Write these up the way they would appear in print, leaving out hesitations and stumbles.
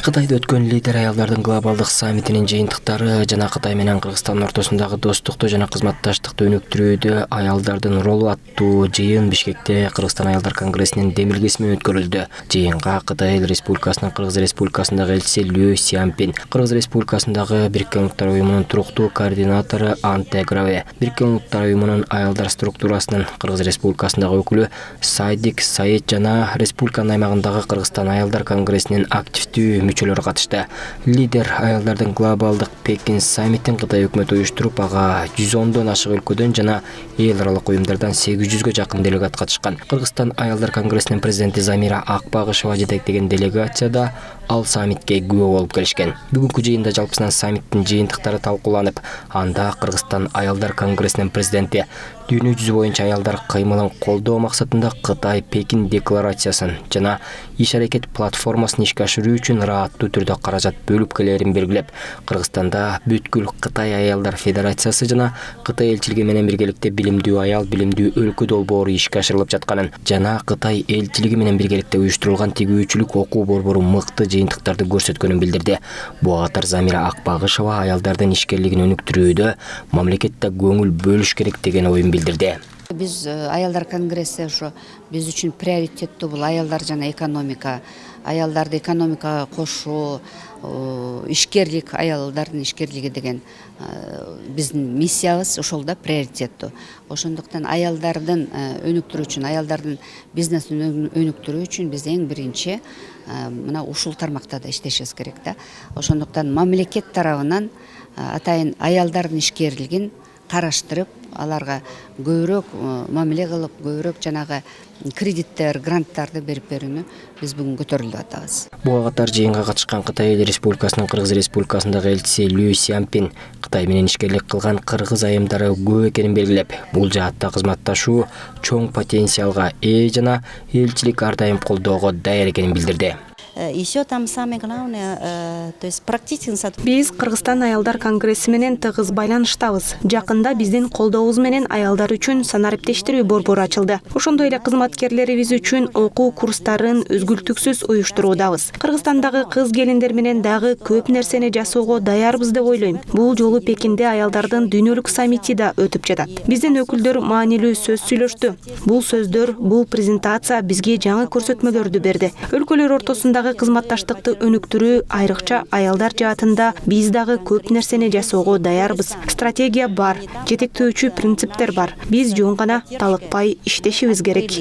Кытайда өткөн лидер аялдардын глобалдык саммитинин жыйынтыктары жана Кытай менен Кыргызстан ортосундагы достукту жана кызматташтыкты өнүктүрүүдө аялдардын ролу аттуу жыйын Бишкекте Кыргызстан аялдар конгрессинин демилгеси менен өткөрүлдү. Жыйынга Кытай Эл Республикасынын Кыргыз Республикасындагы элчиси Лю Сямпин, Кыргыз Республикасындагы Бириккен Улуттар уюмунун туруктуу координатору Анте Граве, Бириккен Улуттар уюмунун аялдар структурасынын Кыргыз Республикасындагы өкүлү Сайдик Саид жана республиканын аймагындагы Кыргызстан аялдар конгрессинин активдүү мүчөлөрү катышты. Лидер аялдардын глобалдык Пекин саммитин Кытай өкмөтү уюштуруп, ага 110дон ашык өлкөдөн жана эл аралык уюмдардан 800гө жакын делегат катышкан. Кыргызстан аялдар конгрессинин президенти Замира Акбагышева жетектеген делегацияда ал саммитке күбө болуп келишкен. Бүгүнкү жыйында жалпысынан саммиттин жыйынтыктары талкууланып, анда Кыргызстан аялдар конгрессинин президенти дүйнө жүзү боюнча аялдар кыймылын колдоо максатында Кытай Пекин декларациясын жана иш-аракет платформасын ишке ашыруу үчүн ырааттуу түрдө каражат бөлүп келерин белгилеп, Кыргызстанда бүткүл Кытай аялдар федерациясы жана Кытай элчилиги менен биргеликте билимдүү аял билимдүү өлкө долбоору ишке ашырылып жатканын жана Кытай элчилиги менен биргеликте уюштурулган тигүүчүлүк окуу борбору мыкты жыйынтыктарды көрсөткөнүн билдирди. Буга катар Замира Акбагышева аялдардын ишкерлигин өнүктүрүүдө мамлекетте көңүл бөлүш керек деген оюн билдирди. Биз аялдар конгресси ошо биз үчүн приоритеттүү бул аялдар жана экономика. Аялдарды экономикага кошуу, ишкерлик, аялдардын ишкерлиги деген биздин миссиябыз ошол да приоритеттүү. Ошондуктан аялдардын өнүктүрүү үчүн, аялдардын бизнесин өнүктүрүү үчүн биз эң биринчи мына ушул тармакта да иштешибиз керек да. Ошондуктан мамлекет тарабынан атайын аялдардын ишкерлигин караштырып, аларга көбүрөөк мамиле кылып, көбүрөөк жанагы кредиттер, гранттарды берип берүүнү биз бүгүн көтөрүлүп атабыз. Буга катар жыйынга катышкан Кытай Эл Республикасынын Кыргыз Республикасындагы элчиси Лю Сямпин Кытай менен ишкерлик кылган кыргыз айымдары көп экенин белгилеп, бул жаатта кызматташуу чоң потенциалга ээ жана элчилик ар дайым колдоого даяр экенин билдирди. Еще там самое главное, то есть практически биз Кыргызстан аялдар конгресси менен тыгыз байланыштабыз. Жакында биздин колдообуз менен аялдар үчүн санариптештирүү борбору ачылды. Ошондой эле кызматкерлерибиз үчүн окуу курстарын үзгүлтүксүз уюштуруудабыз. Кыргызстандагы кыз келиндер менен дагы көп нерсени жасоого даярбыз деп ойлойм. Бул жолу Пекинде аялдардын дүйнөлүк саммити да өтүп жатат. Биздин өкүлдөр маанилүү сөз сүйлөштү. Бул сөздөр, бул презентация бизге жаңы көрсөтмөлөрдү берди. Өлкөлөр ортосундагы кызматташтыкты өнүктүрүү, айрыкча аялдар жаатында биз дагы көп нерсени жасоого даярбыз. Стратегия бар, жетектөөчү принциптер бар. Биз жөн гана талыкпай иштешибиз керек.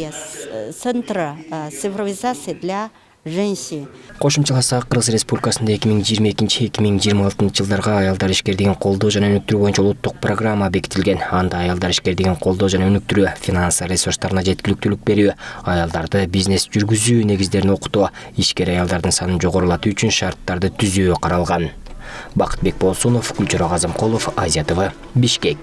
Центра цифровизации для женщин. Кошумчаласак, Кыргыз Республикасында 2022-2026 жылдарга аялдар ишкерлигин колдоо жана өнүктүрүү боюнча улуттук программа бекитилген. Анда аялдар ишкерлигин колдоо жана өнүктүрүү, финанс ресурстарына жеткиликтүүлүк берүү, аялдарды бизнес жүргүзүү негиздерин окутуу, ишкер аялдардын санын жогорулатуу үчүн шарттарды түзүү каралган. Бакытбек Болсунов, Гүлчара Казымкулов, Азия ТВ, Бишкек.